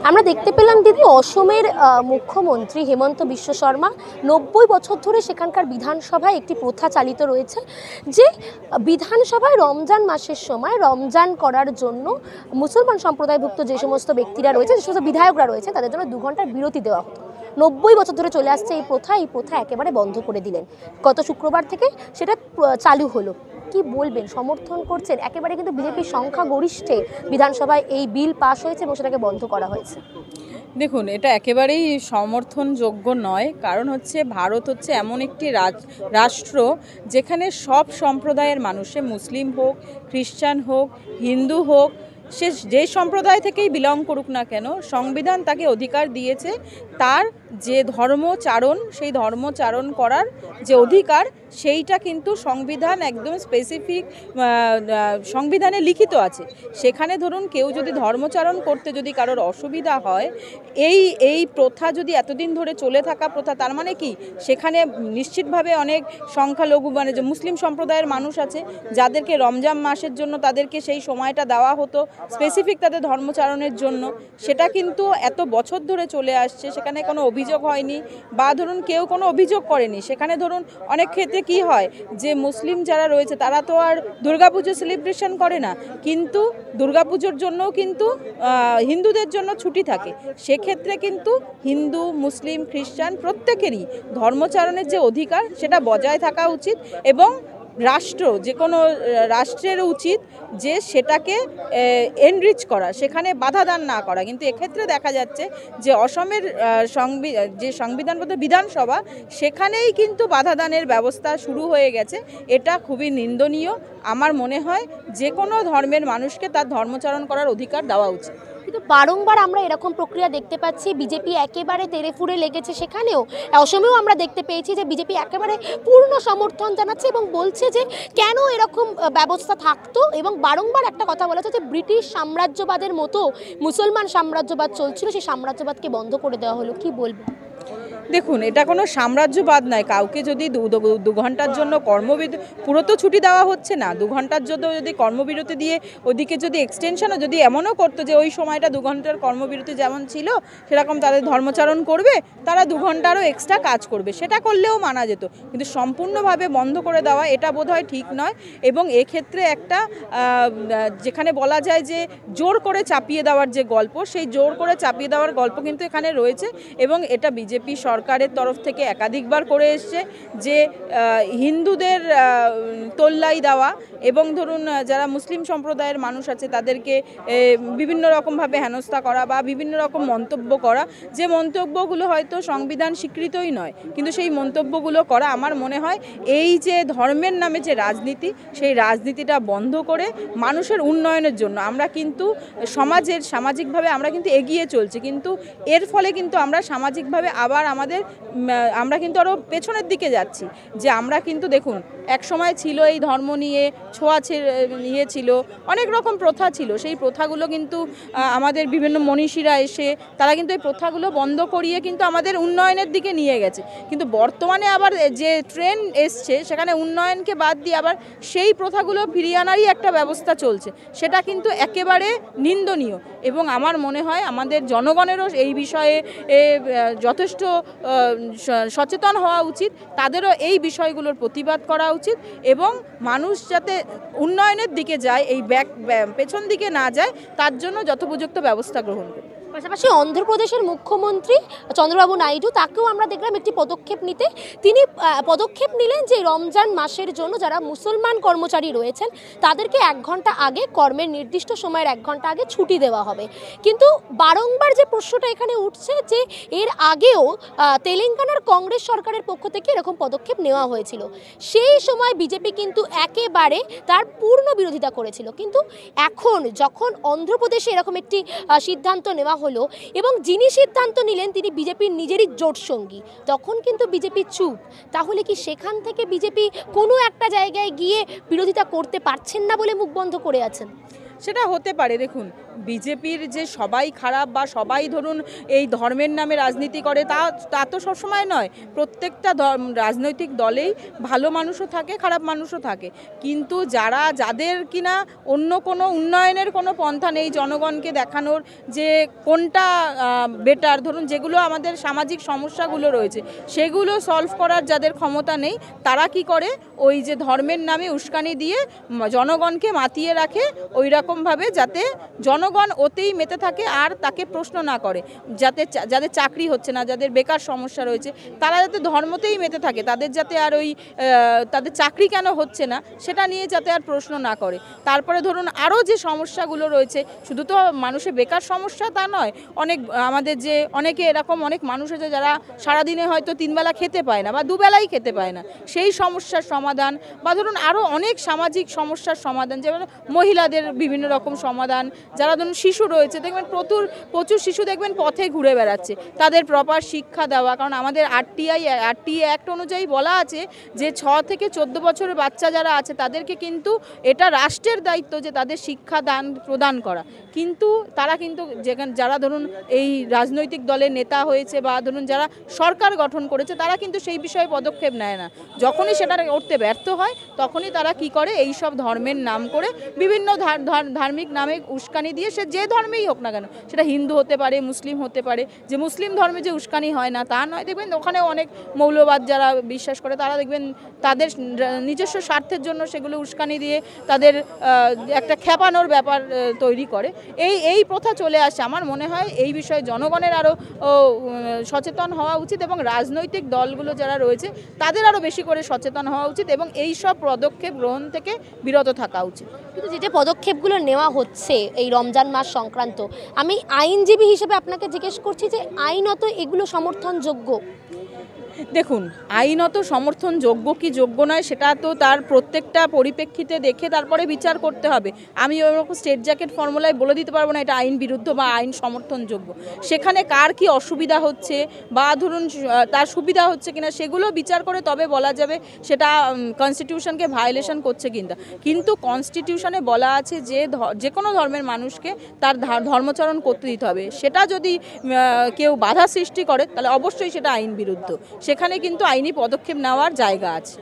আমরা দেখতে পেলাম দিদি অসমের মুখ্যমন্ত্রী হেমন্ত বিশ্ব শর্মা ৯০ বছর ধরে সেখানকার বিধানসভায় একটি প্রথা চালিত রয়েছে যে বিধানসভায় রমজান মাসের সময় রমজান করার জন্য মুসলমান সম্প্রদায়ভুক্ত যে সমস্ত ব্যক্তিরা রয়েছে, যে সমস্ত বিধায়করা রয়েছে তাদের জন্য ২ ঘন্টার বিরতি দেওয়া হতো। ৯০ বছর ধরে চলে আসছে এই প্রথা একেবারে বন্ধ করে দিলেন। গত শুক্রবার থেকে সেটা চালু হলো। কি বলবেন, সমর্থন করছেন? একেবারে কিন্তু বিজেপির সংখ্যাগরিষ্ঠে বিধানসভায় এই বিল পাস হয়েছে এবং সেটাকে বন্ধ করা হয়েছে। দেখুন, এটা একেবারেই সমর্থনযোগ্য নয়। কারণ হচ্ছে ভারত হচ্ছে এমন একটি রাষ্ট্র যেখানে সব সম্প্রদায়ের মানুষে, মুসলিম হোক, খ্রিস্টান হোক, হিন্দু হোক, সে যে সম্প্রদায় থেকেই বিলং করুক না কেন, সংবিধান তাকে অধিকার দিয়েছে তার যে ধর্মচারণ, সেই ধর্মচারণ করার যে অধিকার, সেইটা কিন্তু সংবিধান একদম স্পেসিফিক সংবিধানে লিখিত আছে। সেখানে ধরুন কেউ যদি ধর্মচারণ করতে যদি কারোর অসুবিধা হয়, এই প্রথা যদি এতদিন ধরে চলে থাকা প্রথা, তার মানে কি সেখানে নিশ্চিতভাবে অনেক সংখ্যালঘু মানে যে মুসলিম সম্প্রদায়ের মানুষ আছে যাদেরকে রমজান মাসের জন্য তাদেরকে সেই সময়টা দেওয়া হতো স্পেসিফিক তাদের ধর্মচারণের জন্য, সেটা কিন্তু এত বছর ধরে চলে আসছে। সেখানে কোনো অভিযোগ হয়নি বা ধরুন কেউ কোনো অভিযোগ করেনি। সেখানে ধরুন অনেক ক্ষেত্রে কি হয় যে মুসলিম যারা রয়েছে তারা তো আর দুর্গাপুজো সেলিব্রেশন করে না, কিন্তু দুর্গাপুজোর জন্যও কিন্তু হিন্দুদের জন্য ছুটি থাকে। সেক্ষেত্রে কিন্তু হিন্দু, মুসলিম, খ্রিস্টান প্রত্যেকেরই ধর্মচারণের যে অধিকার সেটা বজায় থাকা উচিত এবং রাষ্ট্র, যে কোনো রাষ্ট্রের উচিত যে সেটাকে এনরিচ করা, সেখানে বাধা দান না করা। কিন্তু এক্ষেত্রে দেখা যাচ্ছে যে অসমের যে সংবিধানবদ্ধ বিধানসভা, সেখানেই কিন্তু বাধা দানের ব্যবস্থা শুরু হয়ে গেছে। এটা খুবই নিন্দনীয়। আমার মনে হয় যে কোনো ধর্মের মানুষকে তার ধর্মচারণ করার অধিকার দেওয়া উচিত। কিন্তু বারংবার আমরা এরকম প্রক্রিয়া দেখতে পাচ্ছি, বিজেপি একেবারে তেড়েফুঁড়ে লেগেছে। সেখানেও অসমেও আমরা দেখতে পেয়েছি যে বিজেপি একেবারে পূর্ণ সমর্থন জানাচ্ছে এবং বলছে যে কেন এরকম ব্যবস্থা থাকতো, এবং বারংবার একটা কথা বলা হচ্ছে যে ব্রিটিশ সাম্রাজ্যবাদের মতো মুসলমান সাম্রাজ্যবাদ চলছিল, সেই সাম্রাজ্যবাদকে বন্ধ করে দেওয়া হলো। কি বলবো? দেখুন, এটা কোনো সাম্রাজ্যবাদ নয়। কাউকে যদি ২ ঘন্টার জন্য পুরো তো ছুটি দেওয়া হচ্ছে না, ২ ঘন্টার জন্য যদি কর্মবিরতি দিয়ে ওদিকে যদি এক্সটেনশনও যদি এমনও করতো যে ওই সময়টা ২ ঘন্টার কর্মবিরতি যেমন ছিল সেরকম তাদের ধর্মচারণ করবে, তারা ২ ঘন্টারও এক্সট্রা কাজ করবে, সেটা করলেও মানা যেত। কিন্তু সম্পূর্ণভাবে বন্ধ করে দেওয়া এটা বোধহয় ঠিক নয়। এবং এক্ষেত্রে একটা যেখানে বলা যায় যে জোর করে চাপিয়ে দেওয়ার যে গল্প, সেই জোর করে চাপিয়ে দেওয়ার গল্প কিন্তু এখানে রয়েছে। এবং এটা বিজেপি সরকারের তরফ থেকে একাধিকবার করে এসছে যে হিন্দুদের তোল্লাই দেওয়া এবং ধরুন যারা মুসলিম সম্প্রদায়ের মানুষ আছে তাদেরকে বিভিন্ন রকমভাবে হেনস্থা করা বা বিভিন্ন রকম মন্তব্য করা, যে মন্তব্যগুলো হয়তো সংবিধান স্বীকৃতই নয়, কিন্তু সেই মন্তব্যগুলো করা। আমার মনে হয় এই যে ধর্মের নামে যে রাজনীতি, সেই রাজনীতিটা বন্ধ করে মানুষের উন্নয়নের জন্য আমরা কিন্তু সামাজিকভাবে আমরা কিন্তু এগিয়ে চলছি, কিন্তু এর ফলে কিন্তু আমরা সামাজিকভাবে আমরা কিন্তু আরও পেছনের দিকে যাচ্ছি। যে আমরা কিন্তু দেখুন, এক সময় ছিল এই ধর্ম নিয়ে নিয়ে ছিল অনেক রকম প্রথা ছিল, সেই প্রথাগুলো কিন্তু আমাদের বিভিন্ন মনীষীরা এসে তারা কিন্তু এই প্রথাগুলো বন্ধ করিয়ে কিন্তু আমাদের উন্নয়নের দিকে নিয়ে গেছে। কিন্তু বর্তমানে আবার যে ট্রেন্ড এসছে সেখানে উন্নয়নকে বাদ দিয়ে আবার সেই প্রথাগুলো ফিরিয়ে আনারই একটা ব্যবস্থা চলছে, সেটা কিন্তু একেবারে নিন্দনীয়। এবং আমার মনে হয় আমাদের জনগণেরও এই বিষয়ে যথেষ্ট সচেতন হওয়া উচিত, তাদেরও এই বিষয়গুলোর প্রতিবাদ করা উচিত এবং মানুষ যাতে উন্নয়নের দিকে যায়, এই পেছন দিকে না যায়, তার জন্য যথোপযুক্ত ব্যবস্থা গ্রহণ করে। পাশাপাশি অন্ধ্রপ্রদেশের মুখ্যমন্ত্রী চন্দ্রবাবু নাইডু, তাকেও আমরা দেখলাম একটি পদক্ষেপ নিতে। তিনি পদক্ষেপ নিলেন যে রমজান মাসের জন্য যারা মুসলমান কর্মচারী রয়েছেন তাদেরকে ১ ঘন্টা আগে, কর্মের নির্দিষ্ট সময়ের ১ ঘন্টা আগে ছুটি দেওয়া হবে। কিন্তু বারংবার যে প্রশ্নটা এখানে উঠছে যে এর আগেও তেলেঙ্গানার কংগ্রেস সরকারের পক্ষ থেকে এরকম পদক্ষেপ নেওয়া হয়েছিল, সেই সময় বিজেপি কিন্তু একেবারে তার পূর্ণ বিরোধিতা করেছিল। কিন্তু এখন যখন অন্ধ্রপ্রদেশে এরকম একটি সিদ্ধান্ত নেওয়া হলো এবং যিনি সিদ্ধান্ত নিলেন তিনি বিজেপির নিজেরই জোট সঙ্গী, তখন কিন্তু বিজেপি চুপ। তাহলে কি সেখান থেকে বিজেপি কোনো একটা জায়গায় গিয়ে বিরোধিতা করতে পারছেন না বলে মুখ বন্ধ করে আছেন? সেটা হতে পারে। দেখুন, বিজেপির যে সবাই খারাপ বা সবাই ধরুন এই ধর্মের নামে রাজনীতি করে তা তো সবসময় নয়। প্রত্যেকটা রাজনৈতিক দলেই ভালো মানুষও থাকে, খারাপ মানুষও থাকে, কিন্তু যাদের কিনা অন্য কোনো উন্নয়নের কোনো পন্থা নেই জনগণকে দেখানোর যে কোনটা বেটার, ধরুন যেগুলো আমাদের সামাজিক সমস্যাগুলো রয়েছে সেগুলো সলভ করার যাদের ক্ষমতা নেই, তারা কি করে ওই যে ধর্মের নামে উস্কানি দিয়ে জনগণকে মাতিয়ে রাখে ওই রকমভাবে যাতে জনগণ ওতেই মেতে থাকে আর তাকে প্রশ্ন না করে, যাদের চাকরি হচ্ছে না, যাদের বেকার সমস্যা রয়েছে, তারা যাতে ধর্মতেই মেতে থাকে, তাদের যাতে আর ওই তাদের চাকরি কেন হচ্ছে না সেটা নিয়ে যাতে আর প্রশ্ন না করে। তারপরে ধরুন আরও যে সমস্যাগুলো রয়েছে, শুধু তো মানুষের বেকার সমস্যা তা নয়, আমাদের যে অনেকে এরকম অনেক মানুষ আছে যারা সারাদিনে হয়তো 3 বেলা খেতে পায় না বা 2 বেলাই খেতে পায় না, সেই সমস্যার সমাধান, বা ধরুন আরও অনেক সামাজিক সমস্যার সমাধান, যেমন মহিলাদের বিভিন্ন রকম সমাধান, যারা ধরুন শিশু রয়েছে দেখবেন প্রচুর শিশু দেখবেন পথে ঘুরে বেড়াচ্ছে, তাদের প্রপার শিক্ষা দেওয়া, কারণ আমাদের আরটিআই অ্যাক্ট অনুযায়ী বলা আছে যে 6 থেকে 14 বছরের বাচ্চা যারা আছে তাদেরকে কিন্তু এটা রাষ্ট্রের দায়িত্ব যে তাদের শিক্ষা প্রদান করা, কিন্তু তারা কিন্তু যারা ধরুন এই রাজনৈতিক দলের নেতা হয়েছে বা ধরুন যারা সরকার গঠন করেছে তারা কিন্তু সেই বিষয়ে পদক্ষেপ নেয় না। যখনই সেটা করতে ব্যর্থ হয় তখনই তারা কি করে এই সব ধর্মের নাম করে বিভিন্ন ধার্মিক নামে উস্কানি দিয়ে, সে যে ধর্মেই হোক না কেন, সেটা হিন্দু হতে পারে, মুসলিম হতে পারে, যে মুসলিম ধর্মে যে উস্কানি হয় না তা নয়, দেখবেন ওখানে অনেক মৌলবাদ যারা বিশ্বাস করে তারা দেখবেন তাদের নিজস্ব স্বার্থের জন্য সেগুলো উস্কানি দিয়ে তাদের একটা খেপানোর ব্যাপার তৈরি করে। এই প্রথা চলে আসে। আমার মনে হয় এই বিষয়ে জনগণের আরও সচেতন হওয়া উচিত এবং রাজনৈতিক দলগুলো যারা রয়েছে তাদের আরও বেশি করে সচেতন হওয়া উচিত এবং এই সব পদক্ষেপ গ্রহণ থেকে বিরত থাকা উচিত। কিন্তু যেটা পদক্ষেপগুলো নেওয়া হচ্ছে এই রমজান মাস সংক্রান্ত, আমি আইনজীবী হিসেবে আপনাকে জিজ্ঞেস করছি যে আইনত এগুলো সমর্থনযোগ্য? দেখুন, আইনত সমর্থনযোগ্য কি যোগ্য নয় সেটা তো তার প্রত্যেকটা পরিপ্রেক্ষিতে দেখে তারপরে বিচার করতে হবে। আমি ওরকম স্টেট জ্যাকেট ফর্মুলায় বলে দিতে পারবো না এটা আইন বিরুদ্ধ বা আইন সমর্থনযোগ্য। সেখানে কার কি অসুবিধা হচ্ছে বা ধরুন তার সুবিধা হচ্ছে কিনা সেগুলো বিচার করে তবে বলা যাবে সেটা কনস্টিটিউশনকে ভায়োলেশন করছে কিনা। কিন্তু কনস্টিটিউশনে বলা আছে যে কোনো ধর্মের মানুষকে তার ধর্মচরণ করতে দিতে হবে। সেটা যদি কেউ বাধা সৃষ্টি করে তাহলে অবশ্যই সেটা আইন বিরুদ্ধ, সেখানে কিন্তু আইনি পদক্ষেপ নেওয়ার জায়গা আছে।